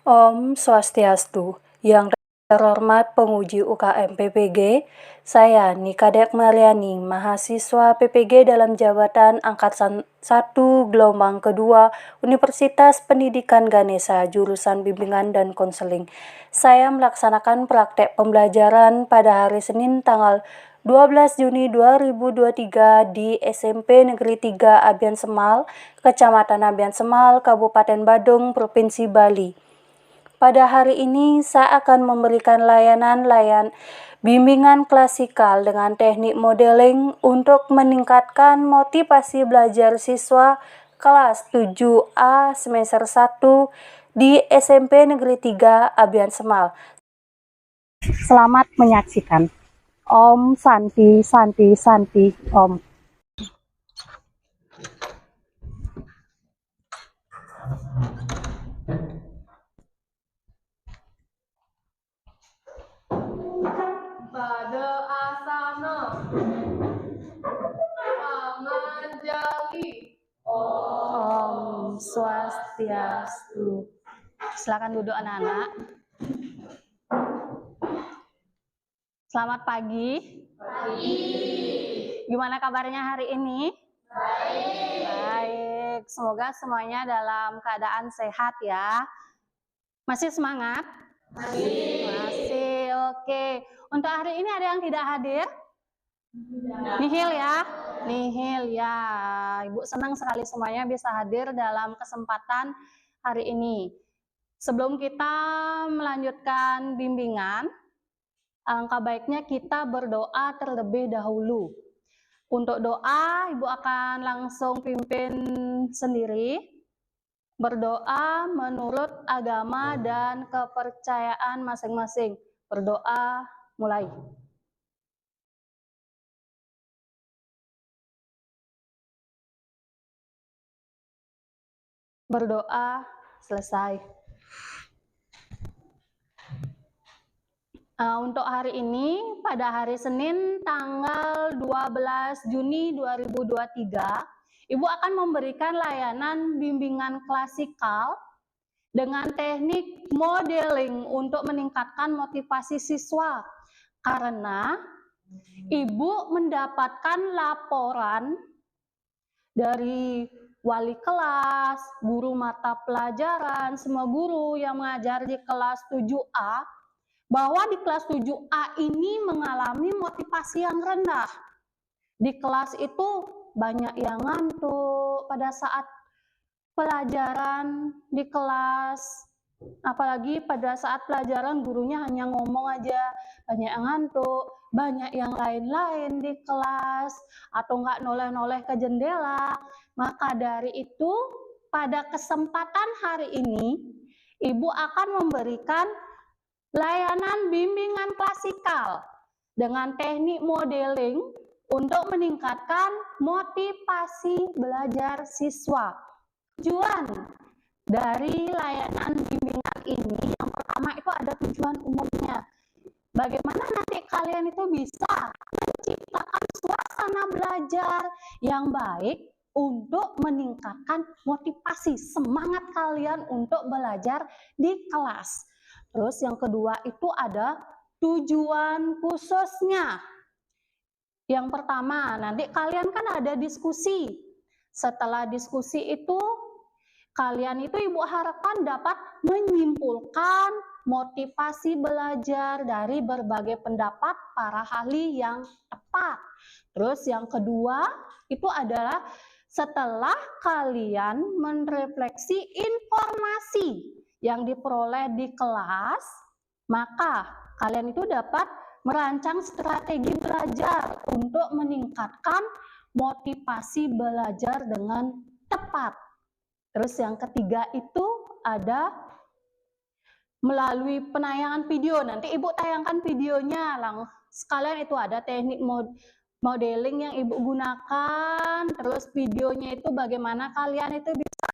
Om Swastiastu. Yang terhormat penguji UKM PPG, saya Nikadek Mariani, mahasiswa PPG dalam jabatan Angkatan 1 gelombang kedua Universitas Pendidikan Ganesha, jurusan Bimbingan dan Konseling. Saya melaksanakan praktek pembelajaran pada hari Senin tanggal 12 Juni 2023 di SMP Negeri 3 Abian Semal, Kecamatan Abian Semal, Kabupaten Badung, Provinsi Bali. Pada hari ini saya akan memberikan layanan bimbingan klasikal dengan teknik modeling untuk meningkatkan motivasi belajar siswa kelas 7A semester 1 di SMP Negeri 3 Abian Semal. Selamat menyaksikan. Om Santi Santi Santi Om. Pada asana Panganjali. Om Swastiastu. Silakan duduk anak-anak. Selamat pagi. Gimana kabarnya hari ini? Baik. Semoga semuanya dalam keadaan sehat ya. Masih semangat? Masih. Oke. Untuk hari ini ada yang tidak hadir? Nihil ya? Nihil ya. Ibu senang sekali semuanya bisa hadir dalam kesempatan hari ini. Sebelum kita melanjutkan bimbingan, alangkah baiknya kita berdoa terlebih dahulu. Untuk doa, Ibu akan langsung pimpin sendiri. Berdoa menurut agama dan kepercayaan masing-masing. Berdoa mulai. Berdoa selesai. Untuk hari ini, pada hari Senin tanggal 12 Juni 2023, Ibu akan memberikan layanan bimbingan klasikal dengan teknik modeling untuk meningkatkan motivasi siswa. Karena Ibu mendapatkan laporan dari wali kelas, guru mata pelajaran, semua guru yang mengajar di kelas 7A, bahwa di kelas 7A ini mengalami motivasi yang rendah. Di kelas itu banyak yang ngantuk pada saat pelajaran di kelas, apalagi pada saat pelajaran gurunya hanya ngomong aja, banyak yang ngantuk, banyak yang lain-lain di kelas, atau nggak noleh-noleh ke jendela. Maka dari itu, pada kesempatan hari ini, Ibu akan memberikan layanan bimbingan klasikal dengan teknik modeling untuk meningkatkan motivasi belajar siswa. Tujuan dari layanan bimbingan ini yang pertama itu ada tujuan umumnya. Bagaimana nanti kalian itu bisa menciptakan suasana belajar yang baik untuk meningkatkan motivasi semangat kalian untuk belajar di kelas. Terus yang kedua itu ada tujuan khususnya. Yang pertama, nanti kalian kan ada diskusi. Setelah diskusi itu, kalian itu Ibu harapkan dapat menyimpulkan motivasi belajar dari berbagai pendapat para ahli yang tepat. Terus yang kedua itu adalah setelah kalian merefleksi informasi yang diperoleh di kelas, maka kalian itu dapat merancang strategi belajar untuk meningkatkan motivasi belajar dengan tepat. Terus yang ketiga itu ada melalui penayangan video. Nanti Ibu tayangkan videonya, sekalian itu ada teknik modeling yang Ibu gunakan, terus videonya itu bagaimana kalian itu bisa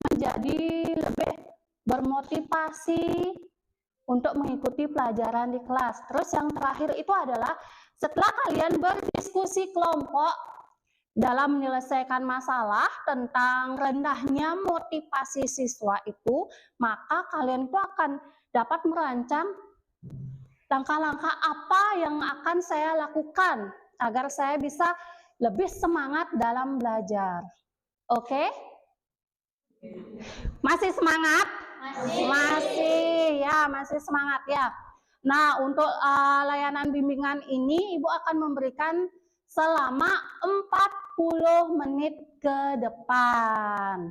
menjadi lebih bermotivasi untuk mengikuti pelajaran di kelas. Terus yang terakhir itu adalah setelah kalian berdiskusi kelompok dalam menyelesaikan masalah tentang rendahnya motivasi siswa itu, maka kalian itu akan dapat merancang langkah-langkah apa yang akan saya lakukan agar saya bisa lebih semangat dalam belajar. Oke? Masih semangat? Masih semangat ya. Nah, untuk layanan bimbingan ini Ibu akan memberikan selama 40 menit ke depan.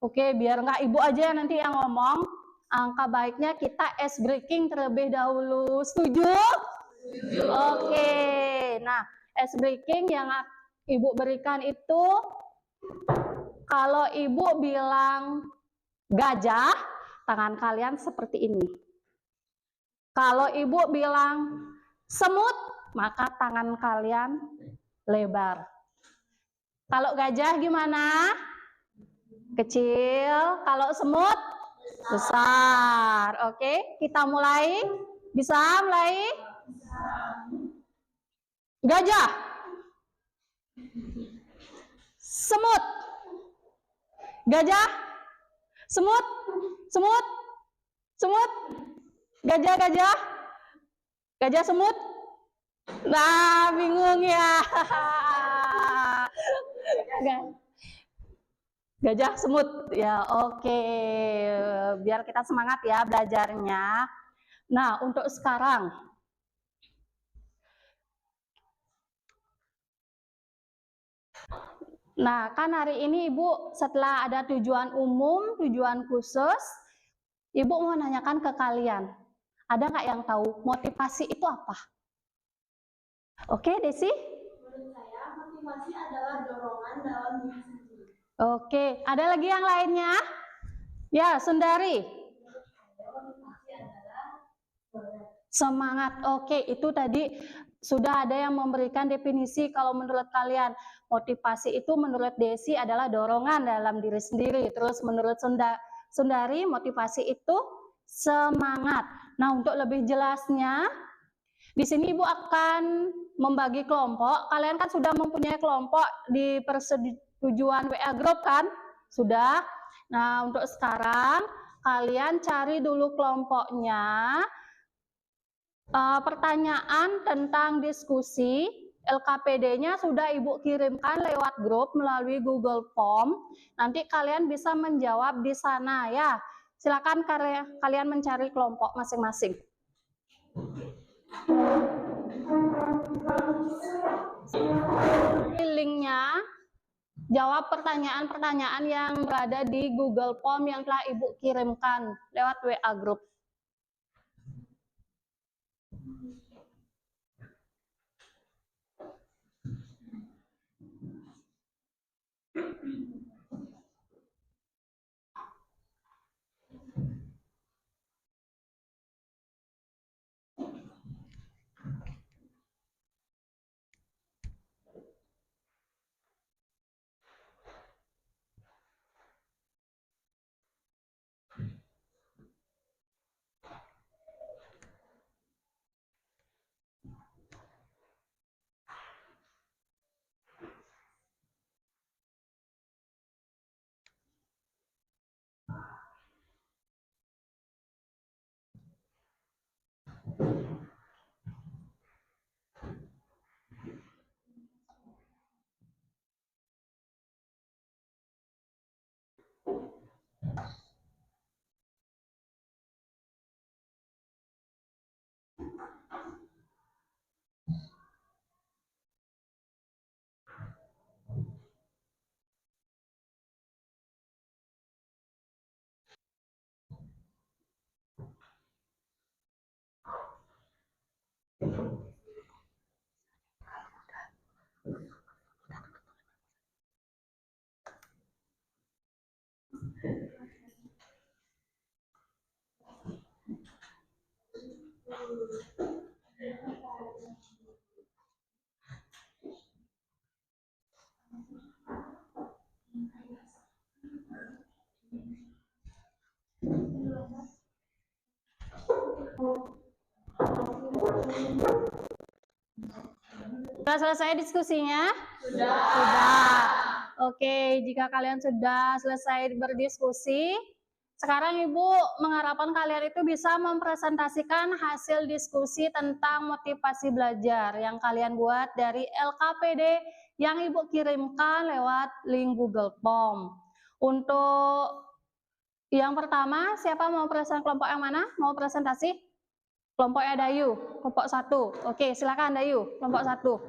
Oke, biar nggak Ibu aja nanti yang ngomong, angka baiknya kita ice breaking terlebih dahulu. Setuju? Oke, nah ice breaking yang Ibu berikan itu, kalau Ibu bilang gajah, tangan kalian seperti ini. Kalau Ibu bilang semut, maka tangan kalian lebar. Kalau gajah gimana? Kecil. Kalau semut? Besar. Oke, kita mulai. Bisa mulai? Gajah. Semut. Gajah. Semut. Semut. Semut. Gajah, gajah. Gajah, semut. Nah, bingung ya. Gajah, semut. Ya, oke. Biar kita semangat ya belajarnya. Nah, untuk sekarang. Nah, kan hari ini Ibu setelah ada tujuan umum, tujuan khusus, Ibu mau nanyakan ke kalian. Ada nggak yang tahu motivasi itu apa? Oke, Desi? Menurut saya, motivasi adalah dorongan dalam diri sendiri. Oke, ada lagi yang lainnya? Ya, Sundari. Motivasi adalah Semangat. Oke, itu tadi sudah ada yang memberikan definisi. Kalau menurut kalian, motivasi itu menurut Desi adalah dorongan dalam diri sendiri. Terus menurut Sundari, motivasi itu semangat. Nah, untuk lebih jelasnya, di sini Ibu akan membagi kelompok. Kalian kan sudah mempunyai kelompok di persetujuan WA Group kan? Sudah. Nah, untuk sekarang kalian cari dulu kelompoknya. Pertanyaan tentang diskusi LKPD-nya sudah Ibu kirimkan lewat grup melalui Google Form. Nanti kalian bisa menjawab di sana ya. Silakan kalian mencari kelompok masing-masing. Linknya, jawab pertanyaan-pertanyaan yang berada di Google Form yang telah Ibu kirimkan lewat WA Group. Sudah selesai diskusinya? Sudah. Oke, jika kalian sudah selesai berdiskusi, sekarang Ibu mengharapkan kalian itu bisa mempresentasikan hasil diskusi tentang motivasi belajar yang kalian buat dari LKPD yang Ibu kirimkan lewat link Google Form. Untuk yang pertama, siapa mau presentasi, kelompok yang mana? Mau presentasi? Kelompoknya Dayu, kelompok 1. Oke, silakan Dayu, kelompok 1.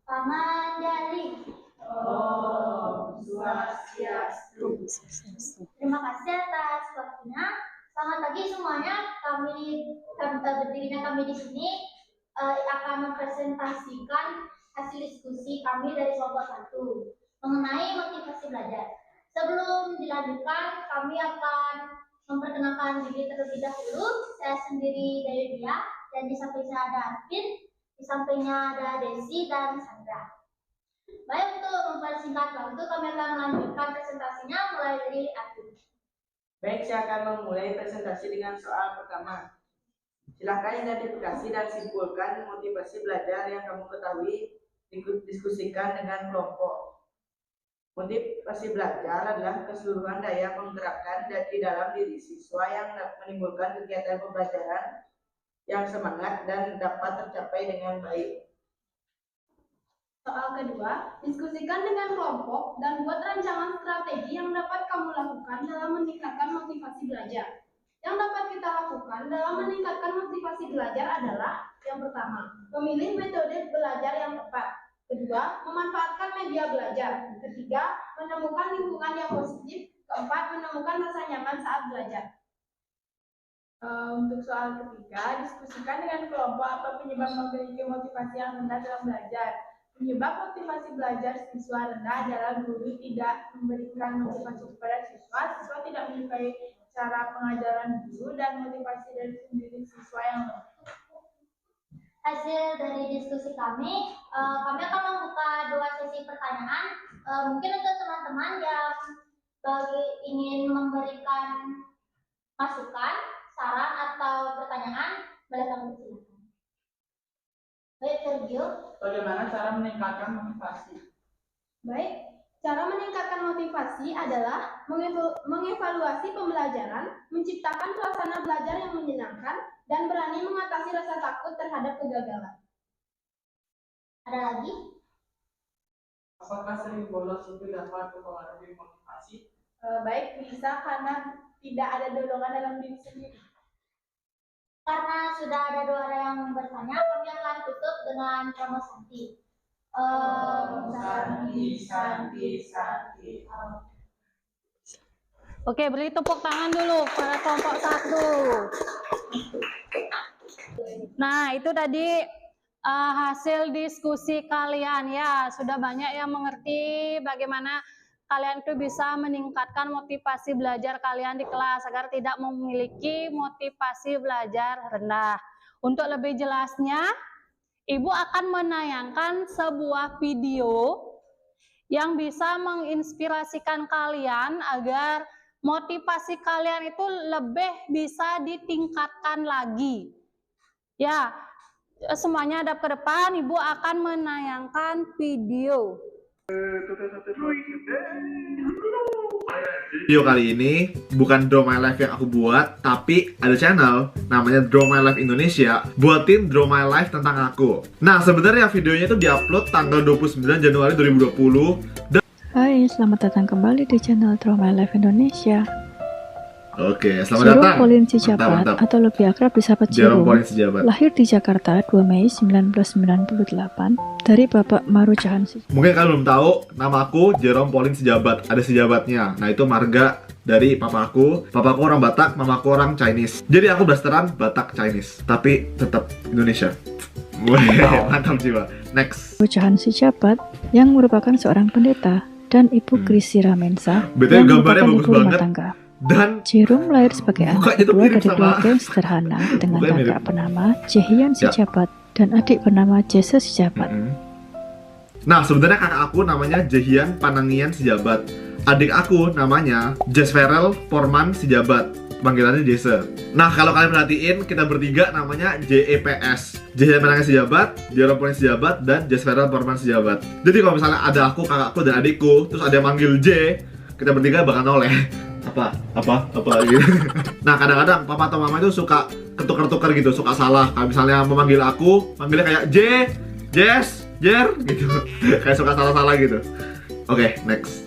Paman Jali. Terima kasih atas waktunya. Selamat pagi semuanya. Berdirinya kami di sini akan mempresentasikan hasil diskusi kami dari kelompok 1 mengenai motivasi belajar. Sebelum dilanjutkan, kami akan memperkenalkan diri terlebih dahulu. Saya sendiri Dayu, dan di samping saya ada Arvin, di sampingnya ada Desi dan Sandra. Baik, untuk mempersingkat waktu, kami akan melanjutkan presentasinya mulai dari Arvin. Baik, saya akan memulai presentasi dengan soal pertama. Silakan identifikasi dan simpulkan motivasi belajar yang kamu ketahui, diskusikan dengan kelompok. Motivasi belajar adalah keseluruhan daya menggerakkan di dalam diri siswa yang menimbulkan kegiatan pembelajaran yang semangat dan dapat tercapai dengan baik. Soal kedua, diskusikan dengan kelompok dan buat rancangan strategi yang dapat kamu lakukan dalam meningkatkan motivasi belajar. Yang dapat kita lakukan dalam meningkatkan motivasi belajar adalah yang pertama, memilih metode belajar yang tepat. Kedua, memanfaatkan media belajar. Ketiga, menemukan lingkungan yang positif. Keempat, menemukan rasa nyaman saat belajar. Untuk soal ketiga, diskusikan dengan kelompok apa penyebab memiliki motivasi yang rendah dalam belajar. Penyebab motivasi belajar siswa rendah adalah guru tidak memberikan motivasi kepada siswa, siswa tidak menyukai cara pengajaran guru, dan motivasi dari sendiri siswa yang lemah. Hasil dari diskusi kami akan membuka 2 sesi pertanyaan. Mungkin untuk teman-teman yang ingin memberikan masukan, saran, atau pertanyaan, boleh silakan. Baik, Sergio. Bagaimana cara meningkatkan motivasi? Baik, cara meningkatkan motivasi adalah mengevaluasi pembelajaran, menciptakan suasana belajar yang menyenangkan, dan berani mengatasi rasa takut terhadap kegagalan. Ada lagi? Apakah sering bolos itu dapat mempengaruhi motivasi? Baik, bisa karena tidak ada dorongan dalam diri sendiri. Karena sudah ada 2 orang yang bertanya, kami akan tutup dengan Romo Santi. Santi. Oke, beri tepuk tangan dulu pada kelompok 1. Nah, itu tadi hasil diskusi kalian ya. Sudah banyak yang mengerti bagaimana kalian itu bisa meningkatkan motivasi belajar kalian di kelas agar tidak memiliki motivasi belajar rendah. Untuk lebih jelasnya, Ibu akan menayangkan sebuah video yang bisa menginspirasikan kalian agar motivasi kalian itu lebih bisa ditingkatkan lagi. Ya, semuanya hadap ke depan, Ibu akan menayangkan video. Video kali ini bukan Draw My Life yang aku buat, tapi ada channel namanya Draw My Life Indonesia buatin Draw My Life tentang aku. Nah, sebenarnya videonya itu diupload tanggal 29 Januari 2020. Hai, selamat datang kembali di channel Draw My Life Indonesia. Oke, selamat datang. Jerome Pauline Sijabat atau lebih akrab disapa Jerome Pauline Sijabat. Lahir di Jakarta 2 Mei 1998 dari Bapak Marucahan Sijabat. Mungkin kalian belum tahu, nama aku Jerome Pauline Sijabat. Ada Sijabatnya. Nah, itu marga dari papaku. Papaku orang Batak, mamaku orang Chinese. Jadi aku blasteran Batak Chinese, tapi tetap Indonesia. Wah, mantap jiwa. Next. Marucahan Sijabat yang merupakan seorang pendeta dan Ibu Krisi Ramensa Betul, yang gambarnya merupakan bagus ibu rumah banget. tangga. Dan Jerome lahir sebagai anak mukanya tuh kedua mirip dari sama- keluarga yang sederhana dengan Mukanya mirip. kakak bernama Jaehyun Ya. Sijabat dan adik bernama Jesse Sijabat. Nah, sebenarnya kakak aku namanya Jaehyun Panangian Sijabat. Adik aku namanya Jesferel Porman Sijabat. Panggilannya Jesse. Nah, kalau kalian perhatiin, kita bertiga namanya JEPS. Jaehyun Panangian Sijabat, Jerome Pauline Sijabat, dan Jesferel Porman Sijabat. Jadi kalau misalnya ada aku, kakakku, dan adikku, terus ada yang manggil J, kita bertiga bakal noleh. Apa gitu. Nah, kadang-kadang papa atau mama itu suka ketukar-tukar gitu, suka salah. Kalau misalnya memanggil aku, manggilnya kayak J, Jess, Jer gitu. Kayak suka salah-salah gitu. Oke, next.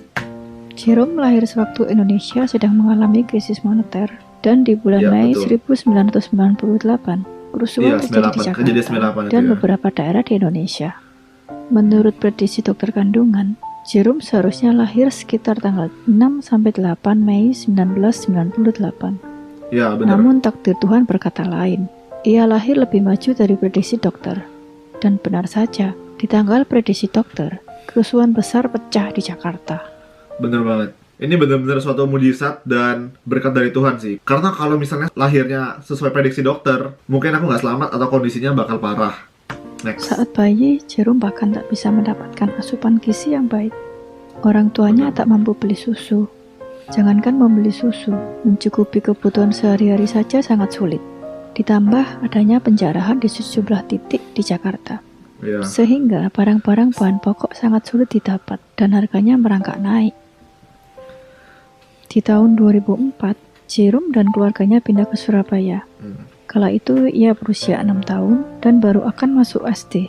Jerome lahir sewaktu Indonesia sedang mengalami krisis moneter dan di bulan Ya, Mei betul. 1998 kerusuhan Iya, terjadi di 98, Jakarta kejadian 98 itu dan ya. beberapa daerah di Indonesia. Menurut prediksi dokter kandungan, Jerome seharusnya lahir sekitar tanggal 6-8 Mei 1998. Ya, benar. Namun takdir Tuhan berkata lain. Ia lahir lebih maju dari prediksi dokter. Dan benar saja, di tanggal prediksi dokter, kerusuhan besar pecah di Jakarta. Bener banget. Ini benar-benar suatu mujizat dan berkat dari Tuhan sih. Karena kalau misalnya lahirnya sesuai prediksi dokter, mungkin aku nggak selamat atau kondisinya bakal parah. Next. Saat bayi, Jerome bahkan tak bisa mendapatkan asupan gizi yang baik. Orang tuanya tak mampu beli susu. Jangankan membeli susu, mencukupi kebutuhan sehari-hari saja sangat sulit. Ditambah adanya penjarahan di sejumlah titik di Jakarta. Ya. Sehingga barang-barang bahan pokok sangat sulit didapat dan harganya merangkak naik. Di tahun 2004, Jerome dan keluarganya pindah ke Surabaya. Kala itu ia berusia 6 tahun dan baru akan masuk SD.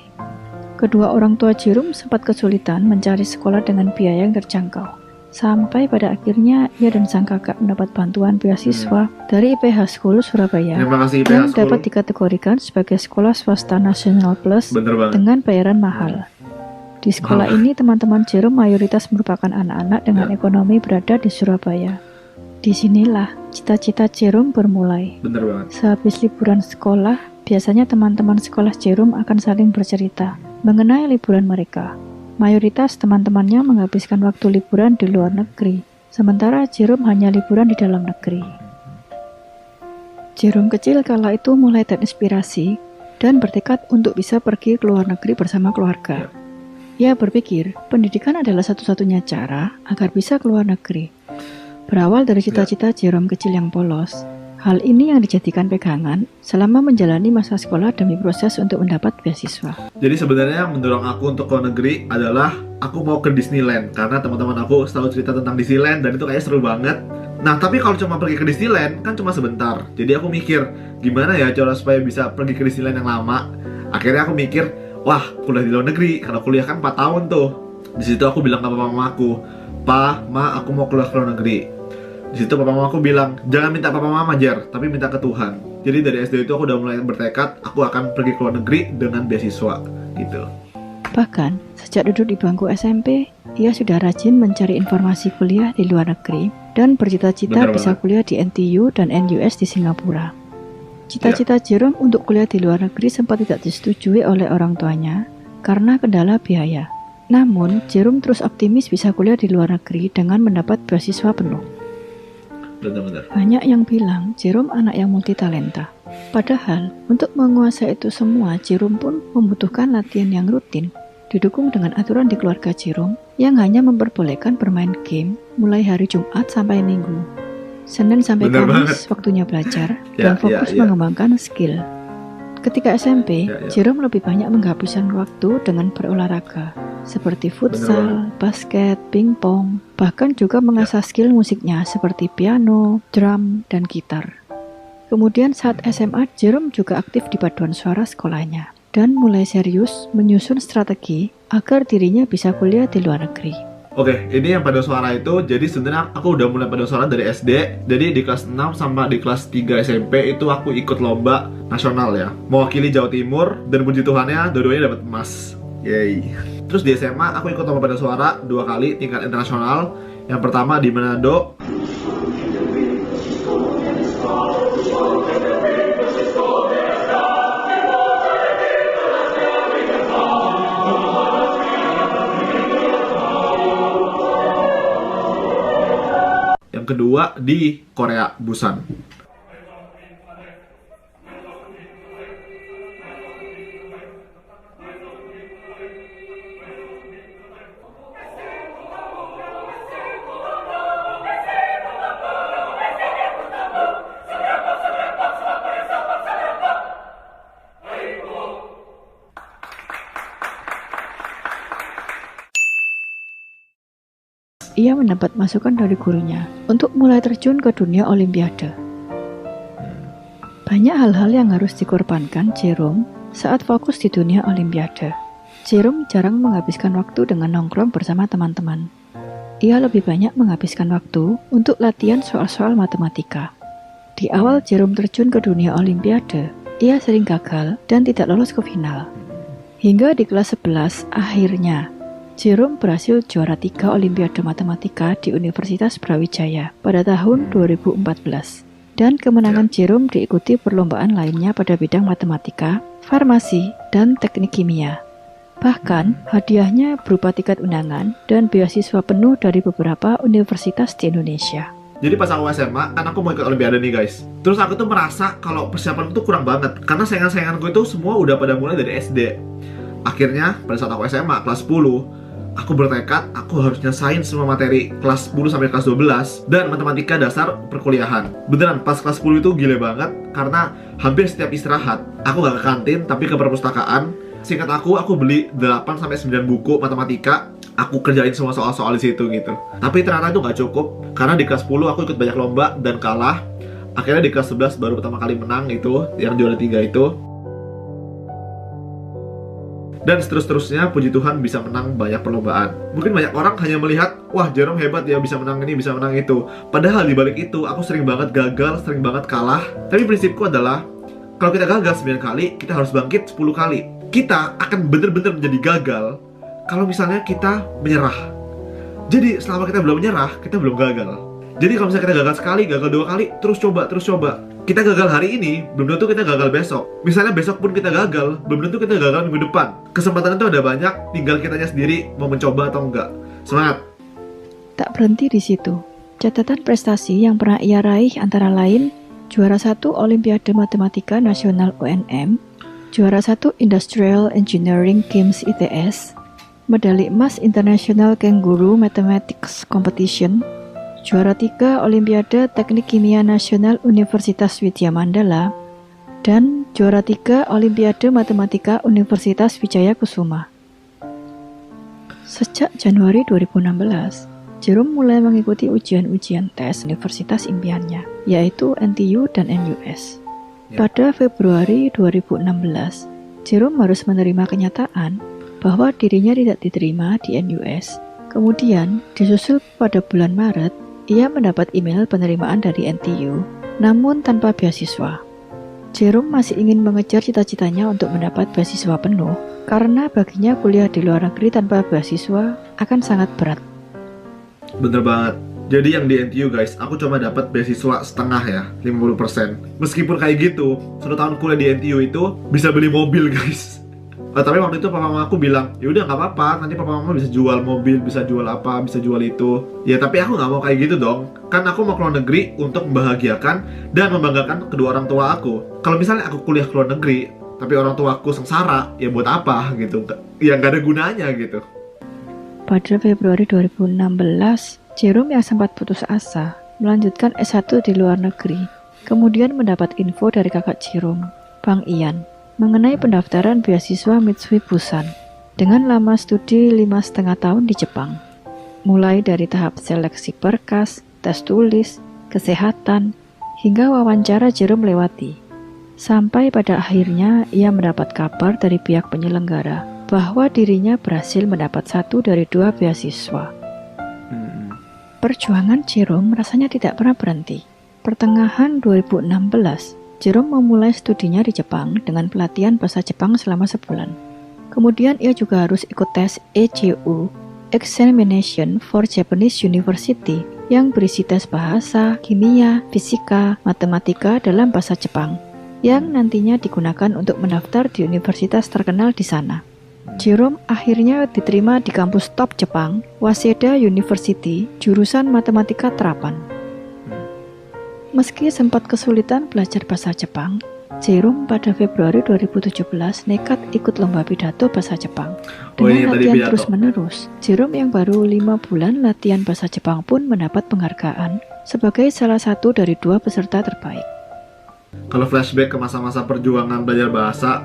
Kedua orang tua Jerome sempat kesulitan mencari sekolah dengan biaya yang terjangkau. Sampai pada akhirnya ia dan sang kakak mendapat bantuan beasiswa dari IPH School Surabaya Terima kasih yang IPH dapat School. dikategorikan sebagai sekolah swasta nasional plus Bener banget. dengan bayaran mahal. Di sekolah ini teman-teman Jerome mayoritas merupakan anak-anak dengan ekonomi berada di Surabaya. Disinilah cita-cita Jerome bermulai. Bener banget. Sehabis liburan sekolah, biasanya teman-teman sekolah Jerome akan saling bercerita mengenai liburan mereka. Mayoritas teman-temannya menghabiskan waktu liburan di luar negeri, sementara Jerome hanya liburan di dalam negeri. Jerome kecil kala itu mulai terinspirasi dan bertekad untuk bisa pergi ke luar negeri bersama keluarga. Ia berpikir pendidikan adalah satu-satunya cara agar bisa ke luar negeri. Berawal dari cita-cita Jerome kecil yang polos, hal ini yang dijadikan pegangan selama menjalani masa sekolah demi proses untuk mendapat beasiswa. Jadi sebenarnya yang mendorong aku untuk ke luar negeri adalah aku mau ke Disneyland. Karena teman-teman aku selalu cerita tentang Disneyland dan itu kayaknya seru banget. Nah, tapi kalau cuma pergi ke Disneyland kan cuma sebentar. Jadi aku mikir, gimana ya cara supaya bisa pergi ke Disneyland yang lama. Akhirnya aku mikir, wah, kuliah di luar negeri. Karena kuliah kan 4 tahun tuh. Di situ aku bilang ke papa mama aku, "Pa, Ma, aku mau keluar ke luar negeri." Di situ papa mama aku bilang, "Jangan minta papa mama, Jer, tapi minta ke Tuhan." Jadi dari SD itu aku udah mulai bertekad, aku akan pergi ke luar negeri dengan beasiswa gitu. Bahkan, sejak duduk di bangku SMP, ia sudah rajin mencari informasi kuliah di luar negeri dan bercita-cita Bener bisa banget. kuliah di NTU dan NUS di Singapura. Cita-cita Jerome untuk kuliah di luar negeri sempat tidak disetujui oleh orang tuanya karena kendala biaya. Namun, Jerome terus optimis bisa kuliah di luar negeri dengan mendapat beasiswa penuh. Bener-bener. Banyak yang bilang Jerome anak yang multitalenta. Padahal, untuk menguasai itu semua, Jerome pun membutuhkan latihan yang rutin, didukung dengan aturan di keluarga Jerome yang hanya memperbolehkan bermain game mulai hari Jumat sampai Minggu. Senin sampai Bener Kamis waktunya belajar dan Ya, fokus ya. mengembangkan skill. Ketika SMP, Ya. Jerome lebih banyak menghabiskan waktu dengan berolahraga, seperti futsal, basket, pingpong, bahkan juga mengasah skill musiknya seperti piano, drum, dan gitar. Kemudian saat SMA, Jerome juga aktif di paduan suara sekolahnya, dan mulai serius menyusun strategi agar dirinya bisa kuliah di luar negeri. Oke, ini yang paduan suara itu, jadi sebenarnya aku udah mulai paduan suara dari SD. Jadi di kelas 6 sama di kelas 3 SMP itu aku ikut lomba nasional ya, mewakili Jawa Timur, dan puji Tuhannya dua-duanya dapat emas. Yeay. Terus di SMA aku ikut lomba paduan suara 2 kali tingkat internasional. Yang pertama di Manado. Yang kedua di Korea, Busan. Ia mendapat masukan dari gurunya untuk mulai terjun ke dunia Olimpiade. Banyak hal-hal yang harus dikorbankan Jerome saat fokus di dunia Olimpiade. Jerome jarang menghabiskan waktu dengan nongkrong bersama teman-teman. Ia lebih banyak menghabiskan waktu untuk latihan soal-soal matematika. Di awal Jerome terjun ke dunia Olimpiade, ia sering gagal dan tidak lolos ke final. Hingga di kelas 11, akhirnya Jerome berhasil juara 3 Olimpiade Matematika di Universitas Brawijaya pada tahun 2014. Dan kemenangan Jerome diikuti perlombaan lainnya pada bidang matematika, farmasi, dan teknik kimia. Bahkan, hadiahnya berupa tiket undangan dan beasiswa penuh dari beberapa universitas di Indonesia. Jadi pas aku SMA, kan aku mau ikut Olimpiade nih guys. Terus aku tuh merasa kalau persiapan itu kurang banget, karena saingan-sainganku itu semua udah pada mulai dari SD. Akhirnya, pada saat aku SMA, kelas 10, aku bertekad, aku harus nyesain semua materi kelas 10 sampai kelas 12 dan matematika dasar perkuliahan. Beneran, pas kelas 10 itu gile banget karena hampir setiap istirahat aku gak ke kantin tapi ke perpustakaan. Singkat aku beli 8 sampai 9 buku matematika. Aku kerjain semua soal-soal di situ gitu. Tapi ternyata itu gak cukup karena di kelas 10 aku ikut banyak lomba dan kalah. Akhirnya di kelas 11 baru pertama kali menang itu, yang juara 3 itu. Dan seterusnya, puji Tuhan bisa menang banyak perlombaan. Mungkin banyak orang hanya melihat, wah Jerome hebat ya, bisa menang ini, bisa menang itu. Padahal di balik itu, aku sering banget gagal, sering banget kalah. Tapi prinsipku adalah, kalau kita gagal 9 kali, kita harus bangkit 10 kali. Kita akan benar-benar menjadi gagal kalau misalnya kita menyerah. Jadi selama kita belum menyerah, kita belum gagal. Jadi kalau misalnya kita gagal sekali, gagal 2 kali, terus coba. Kita gagal hari ini, belum tentu kita gagal besok. Misalnya besok pun kita gagal, belum tentu kita gagal minggu depan. Kesempatan itu ada banyak, tinggal kitanya sendiri mau mencoba atau enggak. Semangat! Tak berhenti di situ. Catatan prestasi yang pernah ia raih antara lain juara 1 Olimpiade Matematika Nasional UNM, juara 1 Industrial Engineering Games ITS, medali emas International Kangaroo Mathematics Competition, juara 3 Olimpiade Teknik Kimia Nasional Universitas Widya Mandala, dan juara 3 Olimpiade Matematika Universitas Wijaya Kusuma. Sejak Januari 2016, Jerome mulai mengikuti ujian-ujian tes universitas impiannya, yaitu NTU dan NUS. Pada Februari 2016, Jerome harus menerima kenyataan bahwa dirinya tidak diterima di NUS. Kemudian, disusul pada bulan Maret, ia mendapat email penerimaan dari NTU, namun tanpa beasiswa. Jerome masih ingin mengejar cita-citanya untuk mendapat beasiswa penuh, karena baginya kuliah di luar negeri tanpa beasiswa akan sangat berat. Bener banget. Jadi yang di NTU guys, aku cuma dapat beasiswa setengah ya, 50%. Meskipun kayak gitu, 1 tahun kuliah di NTU itu bisa beli mobil guys. Tapi waktu itu papa mama aku bilang, ya udah nggak apa-apa, nanti papa mama bisa jual mobil, bisa jual apa, bisa jual itu. Ya tapi aku nggak mau kayak gitu dong. Kan aku mau ke luar negeri untuk membahagiakan dan membanggakan kedua orang tua aku. Kalau misalnya aku kuliah ke luar negeri, tapi orang tua aku sengsara, ya buat apa gitu? Ya nggak ada gunanya gitu. Pada Februari 2016, Jerome yang sempat putus asa melanjutkan S1 di luar negeri. Kemudian mendapat info dari kakak Jerome, Bang Ian, mengenai pendaftaran beasiswa Mitsui Busan dengan lama studi 5,5 tahun di Jepang. Mulai dari tahap seleksi berkas, tes tulis, kesehatan, hingga wawancara Jerome lewati. Sampai pada akhirnya ia mendapat kabar dari pihak penyelenggara bahwa dirinya berhasil mendapat 1 dari 2 beasiswa. Perjuangan Jerome rasanya tidak pernah berhenti. Pertengahan 2016, Jerome memulai studinya di Jepang dengan pelatihan bahasa Jepang selama sebulan. Kemudian ia juga harus ikut tes EJU, Examination for Japanese University, yang berisi tes bahasa, kimia, fisika, matematika dalam bahasa Jepang, yang nantinya digunakan untuk mendaftar di universitas terkenal di sana. Jerome akhirnya diterima di kampus top Jepang, Waseda University, jurusan Matematika Terapan. Meski sempat kesulitan belajar bahasa Jepang, Jerome pada Februari 2017 nekat ikut lomba pidato bahasa Jepang. Dengan latihan terus-menerus, Jerome yang baru 5 bulan latihan bahasa Jepang pun mendapat penghargaan sebagai salah satu dari 2 peserta terbaik. Kalau flashback ke masa-masa perjuangan belajar bahasa,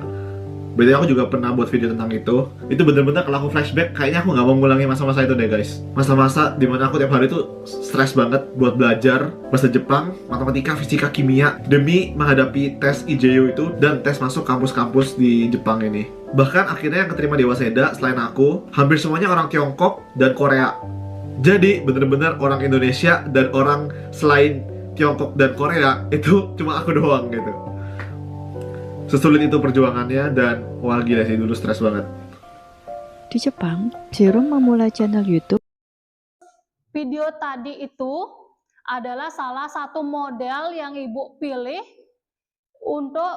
berarti aku juga pernah buat video tentang itu. Itu bener-bener kalau aku flashback, kayaknya aku nggak mau ngulangi masa-masa itu deh guys. Masa-masa dimana aku tiap hari tuh stres banget buat belajar bahasa Jepang, matematika, fisika, kimia demi menghadapi tes IJU itu dan tes masuk kampus-kampus di Jepang ini. Bahkan akhirnya yang keterima di Waseda selain aku, hampir semuanya orang Tiongkok dan Korea. Jadi bener-bener orang Indonesia dan orang selain Tiongkok dan Korea itu cuma aku doang gitu. Sesulit itu perjuangannya dan wah gila sih, dulu stres banget. Di Jepang, Jerome memulai channel YouTube. Video tadi itu adalah salah satu model yang Ibu pilih untuk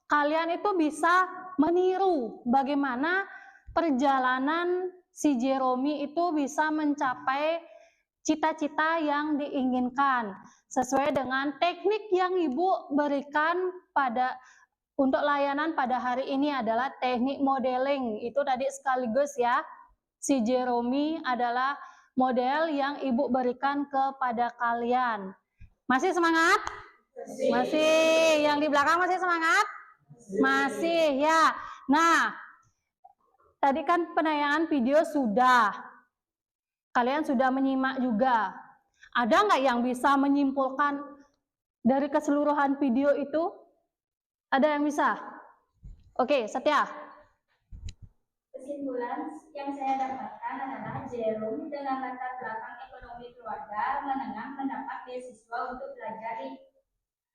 kalian itu bisa meniru bagaimana perjalanan si Jerome itu bisa mencapai cita-cita yang diinginkan sesuai dengan teknik yang Ibu berikan untuk layanan pada hari ini adalah teknik modeling. Itu tadi sekaligus ya, si Jerome adalah model yang Ibu berikan kepada kalian. Masih semangat? Masih. Yang di belakang masih semangat? Masih ya. Nah, tadi kan penayangan video sudah. Kalian sudah menyimak juga. Ada nggak yang bisa menyimpulkan dari keseluruhan video itu? Ada yang bisa? Oke, Setia. Kesimpulan yang saya dapatkan adalah Jerome dengan latar belakang ekonomi keluarga menengah mendapat beasiswa untuk belajar di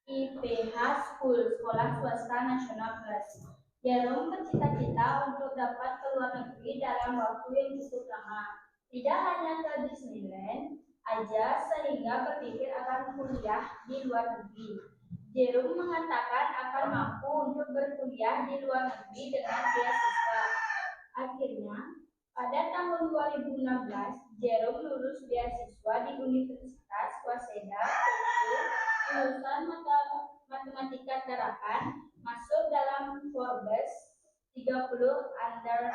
IPH School, Sekolah Swasta Nasional Plus. Jerome bercita-cita untuk dapat ke luar negeri dalam waktu yang cukup lama. Tidak hanya ke Disneyland aja sehingga berpikir akan kuliah di luar negeri. Jerome mengatakan akan mampu untuk berkuliah di luar negeri dengan beasiswa. Akhirnya, pada tahun 2016, Jerome lulus beasiswa di Universitas Waseda, Tokyo, lulusan matematika terapan, masuk dalam Forbes 30 Under 30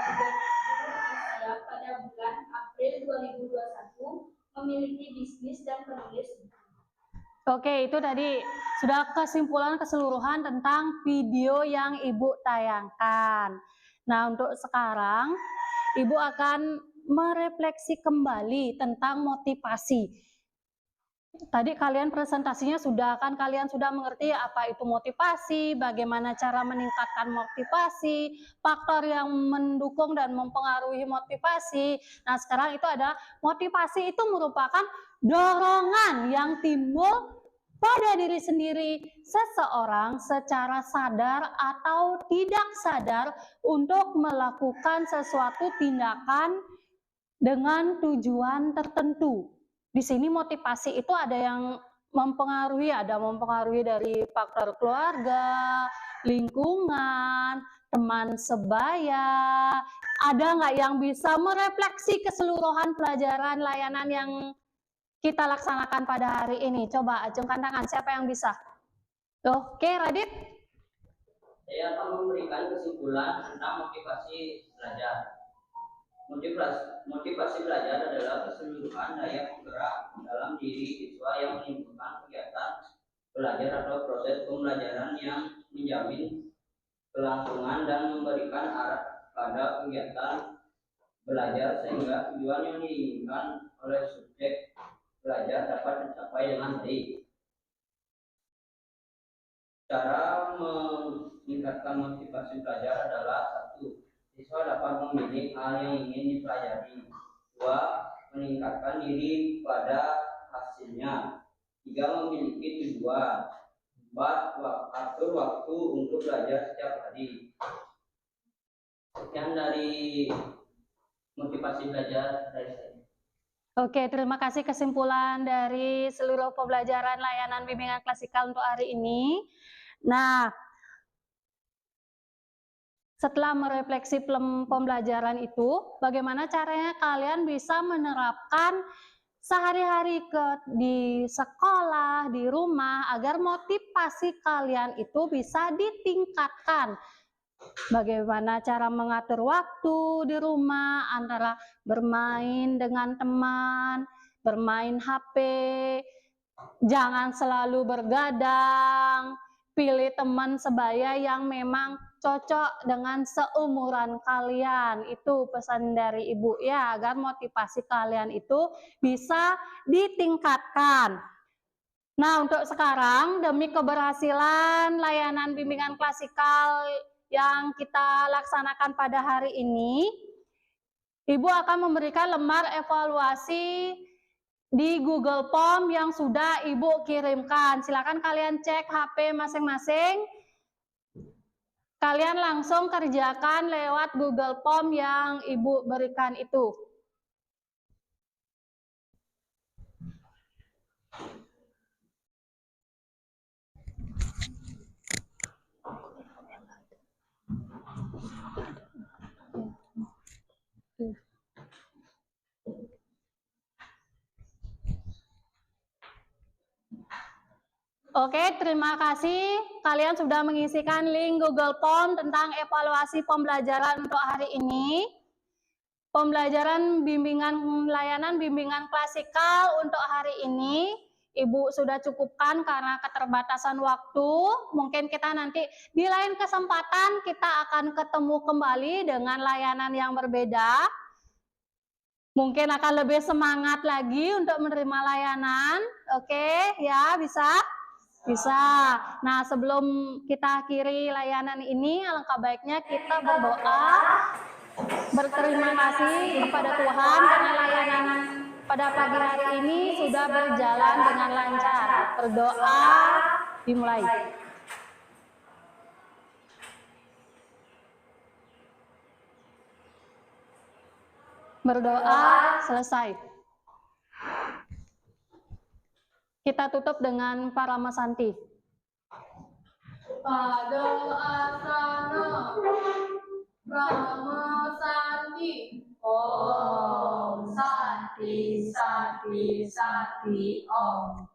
Asia pada bulan April 2021, memiliki bisnis dan penulis buku. Oke, itu tadi sudah kesimpulan keseluruhan tentang video yang Ibu tayangkan. Nah, untuk sekarang Ibu akan merefleksi kembali tentang motivasi. Tadi kalian presentasinya kalian sudah mengerti apa itu motivasi, bagaimana cara meningkatkan motivasi, faktor yang mendukung dan mempengaruhi motivasi. Nah, sekarang itu ada motivasi itu merupakan dorongan yang timbul pada diri sendiri seseorang secara sadar atau tidak sadar untuk melakukan sesuatu tindakan dengan tujuan tertentu. Di sini motivasi itu ada yang mempengaruhi dari faktor keluarga, lingkungan, teman sebaya. Ada nggak yang bisa merefleksi keseluruhan pelajaran layanan yang kita laksanakan pada hari ini? Coba acungkan tangan, siapa yang bisa? Oke, Radit. Saya akan memberikan kesimpulan tentang motivasi belajar. Motivasi belajar adalah keseluruhan daya penggerak dalam diri siswa yang menimbulkan kegiatan belajar atau proses pembelajaran yang menjamin kelangsungan dan memberikan arah pada kegiatan belajar sehingga tujuan yang diinginkan oleh subjek belajar dapat tercapai dengan baik. Cara meningkatkan motivasi belajar adalah 1. Siswa dapat memilih hal yang ingin dipelajari. 2. Meningkatkan diri pada hasilnya. 3. Memiliki tujuan. 4. Atur waktu untuk belajar setiap hari. Sekian dari motivasi belajar dari saya. Oke, terima kasih kesimpulan dari seluruh pembelajaran layanan bimbingan klasikal untuk hari ini. Nah, setelah merefleksi pembelajaran itu, bagaimana caranya kalian bisa menerapkan sehari-hari di sekolah, di rumah, agar motivasi kalian itu bisa ditingkatkan. Bagaimana cara mengatur waktu di rumah antara bermain dengan teman, bermain HP, jangan selalu bergadang, pilih teman sebaya yang memang cocok dengan seumuran kalian. Itu pesan dari Ibu ya, agar motivasi kalian itu bisa ditingkatkan. Nah, untuk sekarang demi keberhasilan layanan bimbingan klasikal yang kita laksanakan pada hari ini, Ibu akan memberikan lembar evaluasi di Google Form yang sudah Ibu kirimkan. Silakan kalian cek HP masing-masing. Kalian langsung kerjakan lewat Google Form yang Ibu berikan itu. Oke, terima kasih. Kalian sudah mengisikan link Google Form tentang evaluasi pembelajaran untuk hari ini. Pembelajaran layanan bimbingan klasikal untuk hari ini, Ibu sudah cukupkan karena keterbatasan waktu. Mungkin kita nanti di lain kesempatan kita akan ketemu kembali dengan layanan yang berbeda. Mungkin akan lebih semangat lagi untuk menerima layanan. Oke, ya bisa? Bisa. Nah, sebelum kita akhiri layanan ini, alangkah baiknya kita berdoa, berterima kasih kepada Tuhan karena layanan pada pagi hari ini sudah berjalan dengan lancar. Berdoa dimulai. Berdoa selesai. Kita tutup dengan Parama Santi. Pada asana Brahma Santi, Om Santi Santi Santi Om.